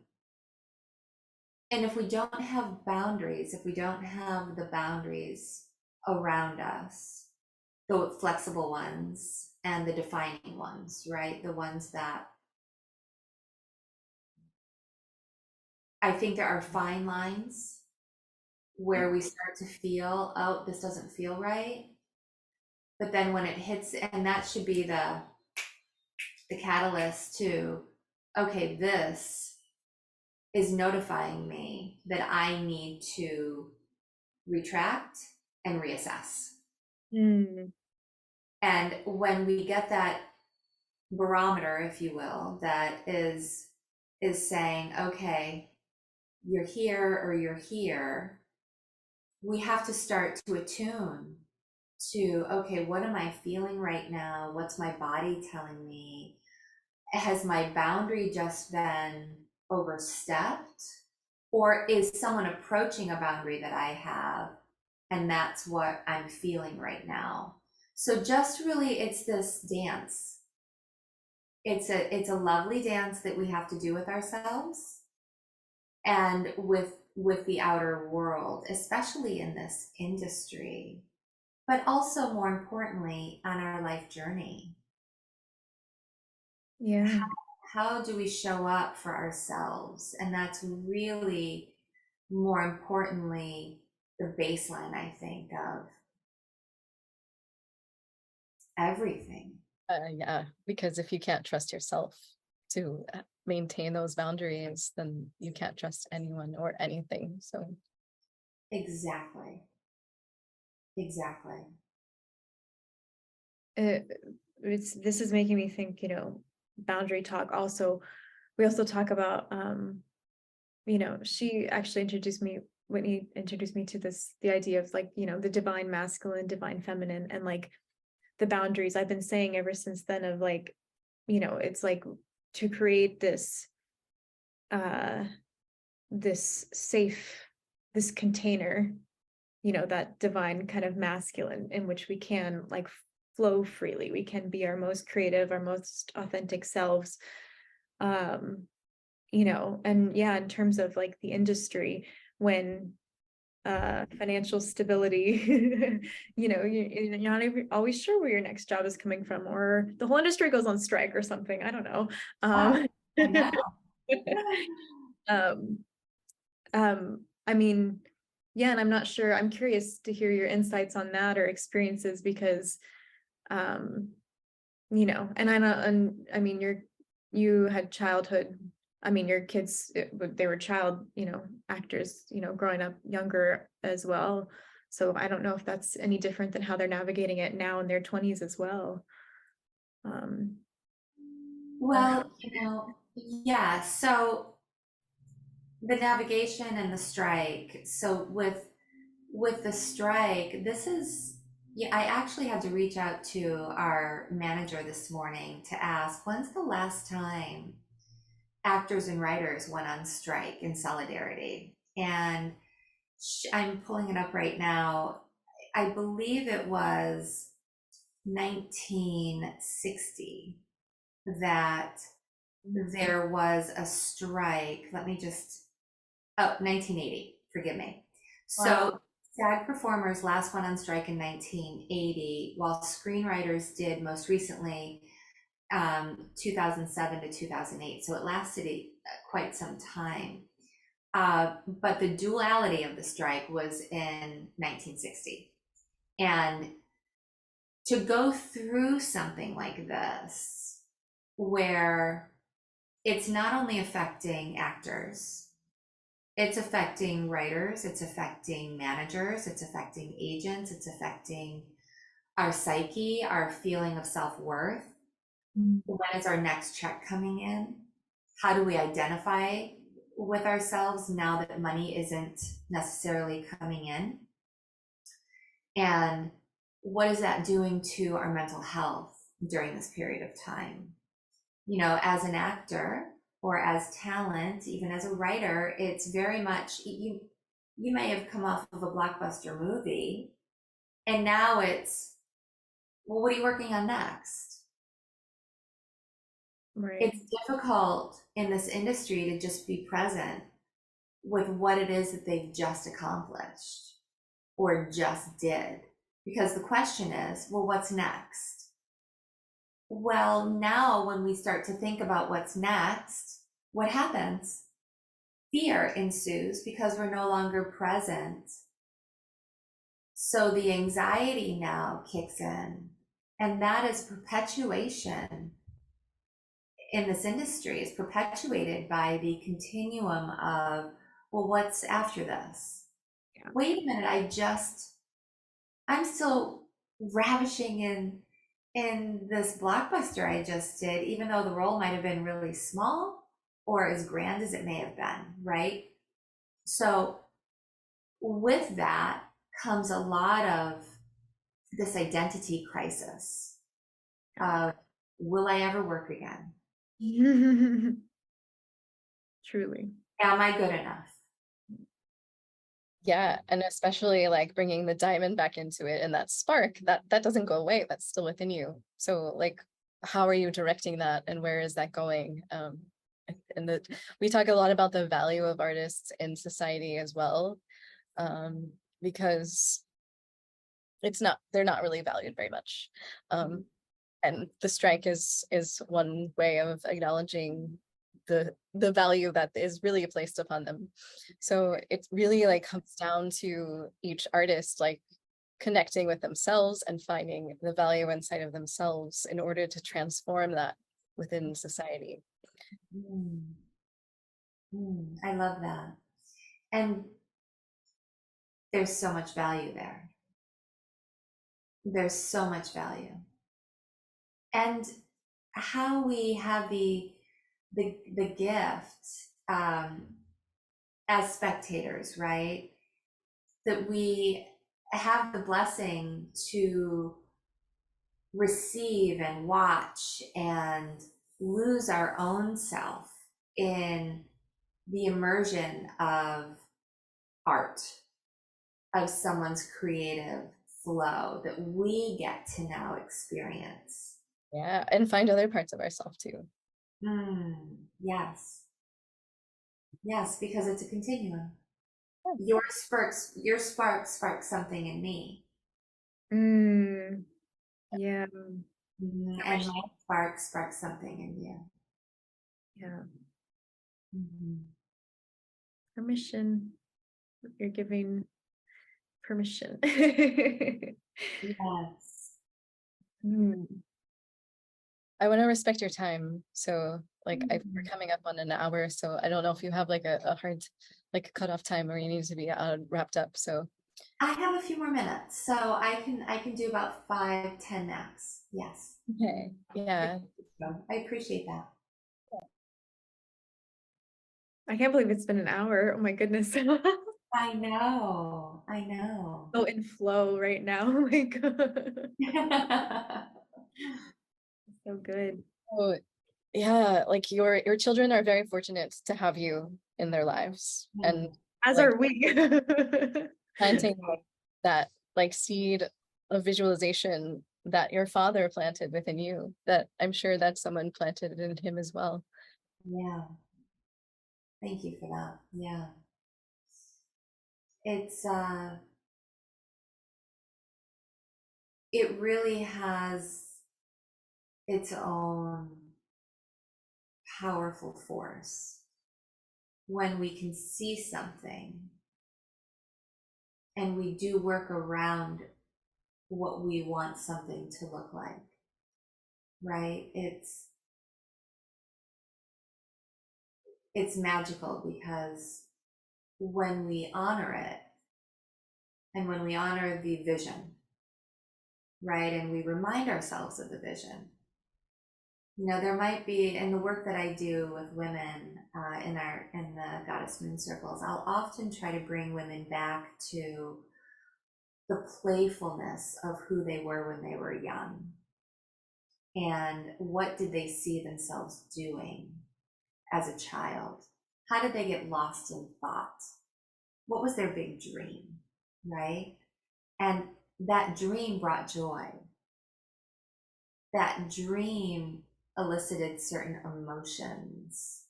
if we don't have boundaries, if we don't have the boundaries around us, the flexible ones and the defining ones, right? The ones that I think there are fine lines where we start to feel, oh, this doesn't feel right. But then when it hits, and that should be the catalyst to, okay, this is notifying me that I need to retract and reassess. Mm. And when we get that barometer, if you will, that is saying, okay, you're here or you're here, we have to start to attune to, okay, what am I feeling right now? What's my body telling me? Has my boundary just been overstepped? Or is someone approaching a boundary that I have, and that's what I'm feeling right now? So just really, it's this dance. It's a lovely dance that we have to do with ourselves and with the outer world, especially in this industry, but also more importantly on our life journey. Yeah. How do we show up for ourselves? And that's really, more importantly, the baseline, I think, of everything. yeah, because if you can't trust yourself to maintain those boundaries, then you can't trust anyone or anything. So Exactly. This is making me think, boundary talk. Also, we also talk about, she actually Whitney introduced me to the idea of like, the divine masculine, divine feminine, and like the boundaries I've been saying ever since then of like, it's like to create this safe, this container, that divine kind of masculine in which we can like flow freely. We can be our most creative, our most authentic selves. And yeah, in terms of like the industry, when financial stability, you're not even always sure where your next job is coming from, or the whole industry goes on strike or something. I don't know. I know. I mean, yeah, and I'm not sure. I'm curious to hear your insights on that or experiences because, and I know, and I mean, you had childhood. I mean, your kids, they were child, actors, growing up younger as well. So I don't know if that's any different than how they're navigating it now in their 20s as well. Well, yeah. So the navigation and the strike. So with the strike, this is, yeah, I actually had to reach out to our manager this morning to ask, when's the last time actors and writers went on strike in solidarity? And I'm pulling it up right now. I believe it was 1960 that there was a strike. Let me just, 1980, forgive me. So Wow. SAG performers last went on strike in 1980, while screenwriters did most recently 2007 to 2008. So it lasted quite some time. But the duality of the strike was in 1960. And to go through something like this, where it's not only affecting actors, it's affecting writers, it's affecting managers, it's affecting agents, it's affecting our psyche, our feeling of self-worth. When is our next check coming in? How do we identify with ourselves now that money isn't necessarily coming in? And what is that doing to our mental health? during this period of time. You know, as an actor or as talent, even as a writer, it's very much, you may have come off of a blockbuster movie and now it's, well, what are you working on next? Right. It's difficult in this industry to just be present with what it is that they've just accomplished or just did. Because the question is, well, what's next? Well, now when we start to think about what's next, what happens? Fear ensues because we're no longer present. So the anxiety now kicks in, and that is perpetuation in this industry, is perpetuated by the continuum of, well, what's after this? Yeah. Wait a minute, I'm still ravishing in this blockbuster I just did, even though the role might have been really small or as grand as it may have been, right? So with that comes a lot of this identity crisis of, will I ever work again? Truly. Am I good enough? Yeah, and especially like bringing the diamond back into it and that spark that doesn't go away. That's still within you. So like, how are you directing that, and where is that going? And we talk a lot about the value of artists in society as well, because they're not really valued very much. And the strike is one way of acknowledging the value that is really placed upon them. So it really like comes down to each artist like connecting with themselves and finding the value inside of themselves in order to transform that within society. I love that. And there's so much value there. There's so much value. And how we have the gift as spectators, right? That we have the blessing to receive and watch and lose our own self in the immersion of art, of someone's creative flow that we get to now experience. Yeah, and find other parts of ourselves too. Yes. Yes, because it's a continuum. Your spark sparks something in me. Yeah. And my spark sparks something in you. Yeah. Permission. You're giving permission. Yes. I want to respect your time. So like we're coming up on an hour. So I don't know if you have like a hard like cutoff time where you need to be wrapped up. So I have a few more minutes, so I can do about 5-10 naps. Yes. okay. Yeah. I appreciate that. I can't believe it's been an hour. Oh my goodness. I know. So in flow right now. Oh my god. So good. Oh, yeah, like your children are very fortunate to have you in their lives, and As like are we. planting that like seed of visualization that your father planted within you, that I'm sure that someone planted in him as well. Yeah. Thank you for that. Yeah. It's it really has its own powerful force when we can see something and we do work around what we want something to look like, right? It's magical because when we honor it and when we honor the vision, right, and we remind ourselves of the vision, you know, there might be, in the work that I do with women in the Goddess Moon circles, I'll often try to bring women back to the playfulness of who they were when they were young. And what did they see themselves doing as a child? How did they get lost in thought? What was their big dream, right? And that dream brought joy. That dream elicited certain emotions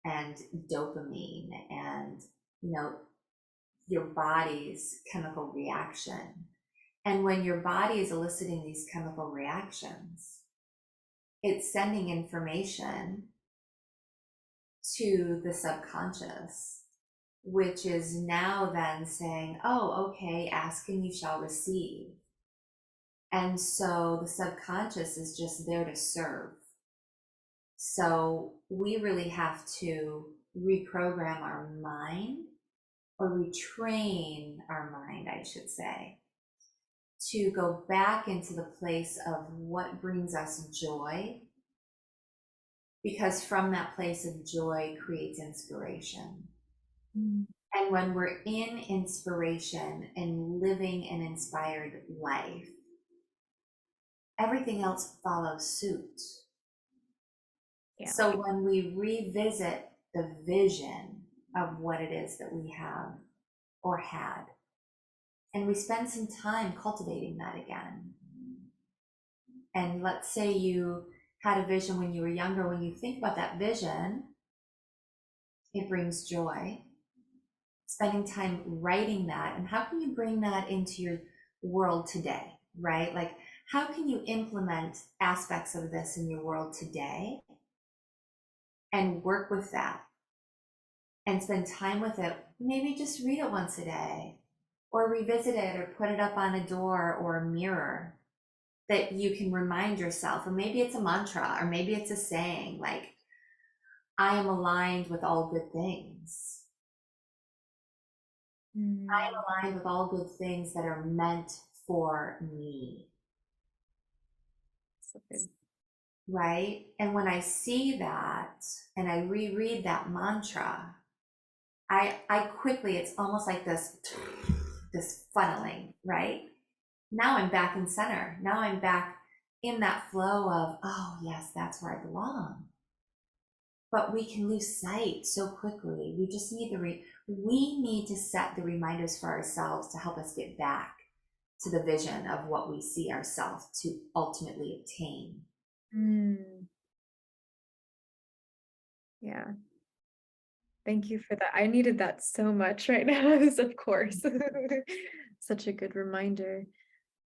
and dopamine and, your body's chemical reaction. And when your body is eliciting these chemical reactions, it's sending information to the subconscious, which is now then saying, oh, okay, ask and you shall receive. And so the subconscious is just there to serve. So we really have to reprogram our mind, or retrain our mind, I should say, to go back into the place of what brings us joy, because from that place of joy creates inspiration. And when we're in inspiration and living an inspired life, everything else follows suit. Yeah. So when we revisit the vision of what it is that we have or had, and we spend some time cultivating that again. And let's say you had a vision when you were younger. When you think about that vision, it brings joy. Spending time writing that, and how can you bring that into your world today, right? Like, how can you implement aspects of this in your world today and work with that and spend time with it? Maybe just read it once a day, or revisit it, or put it up on a door or a mirror that you can remind yourself. Or maybe it's a mantra, or maybe it's a saying like, I am aligned with all good things. I am aligned with all good things that are meant for me. So good. Right? And when I see that and I reread that mantra, I quickly, it's almost like this funneling, right? Now I'm back in center. Now I'm back in that flow of, oh yes, that's where I belong. But we can lose sight so quickly. We just need we need to set the reminders for ourselves to help us get back to the vision of what we see ourselves to ultimately obtain. Yeah. Thank you for that. I needed that so much right now, of course. Such a good reminder.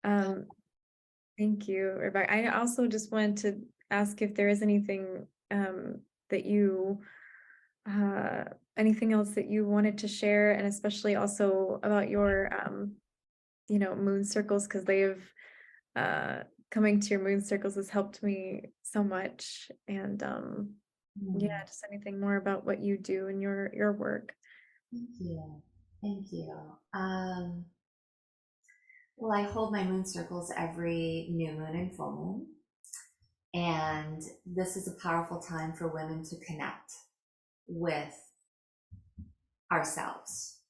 Thank you, Rebecca. I also just wanted to ask if there is anything that you anything else that you wanted to share, and especially also about your moon circles, because they have coming to your moon circles has helped me so much. And yeah, just anything more about what you do in your work. Thank you. Well, I hold my moon circles every new moon and full moon. And this is a powerful time for women to connect with ourselves.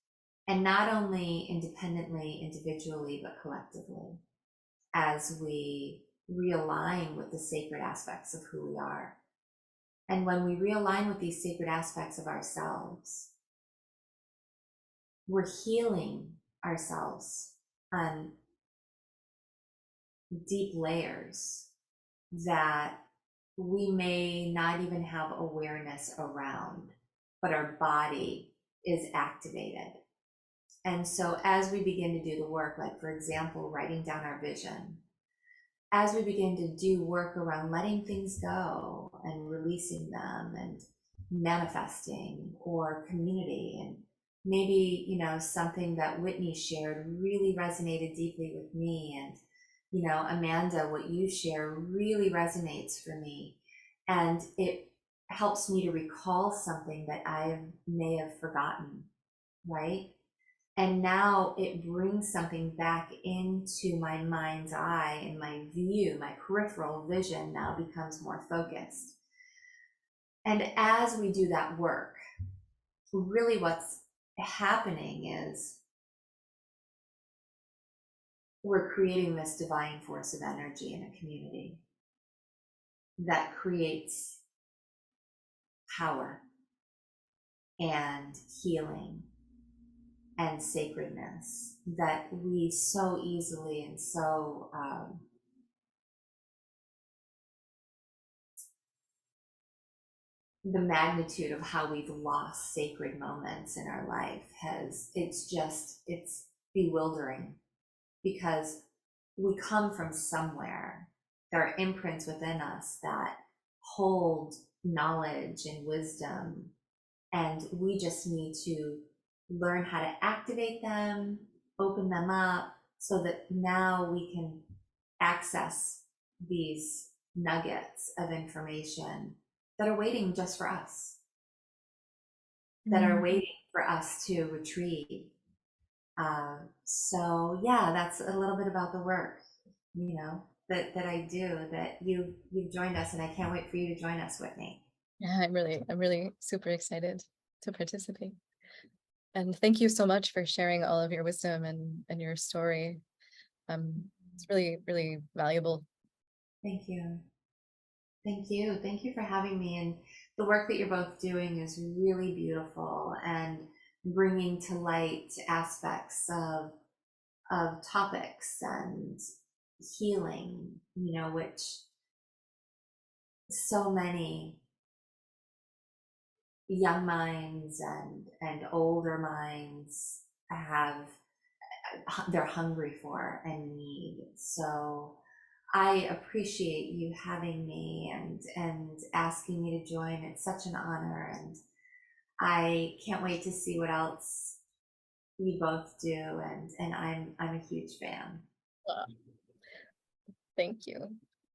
And not only independently, individually, but collectively, as we realign with the sacred aspects of who we are. And when we realign with these sacred aspects of ourselves, we're healing ourselves on deep layers that we may not even have awareness around, but our body is activated. And so as we begin to do the work, like for example, writing down our vision, as we begin to do work around letting things go and releasing them and manifesting, or community, and maybe, something that Whitney shared really resonated deeply with me. And, Amanda, what you share really resonates for me. And it helps me to recall something that I may have forgotten, right? And now it brings something back into my mind's eye, and my view, my peripheral vision now becomes more focused. And as we do that work, really what's happening is we're creating this divine force of energy in a community. that creates power and healing and sacredness that we so easily and so the magnitude of how we've lost sacred moments in our life it's bewildering, because we come from somewhere. There are imprints within us that hold knowledge and wisdom, and we just need to learn how to activate them, open them up, so that now we can access these nuggets of information that are waiting just for us, that are waiting for us to retrieve. So yeah, that's a little bit about the work, that I do, that you've joined us, and I can't wait for you to join us, Whitney. Yeah, I'm really super excited to participate. And thank you so much for sharing all of your wisdom and your story. It's really, really valuable. Thank you. Thank you. Thank you for having me. And the work that you're both doing is really beautiful, and bringing to light aspects of topics and healing, which so many young minds and older minds they're hungry for and need. So I appreciate you having me and asking me to join. It's such an honor, and I can't wait to see what else you both do, and I'm a huge fan. Thank you.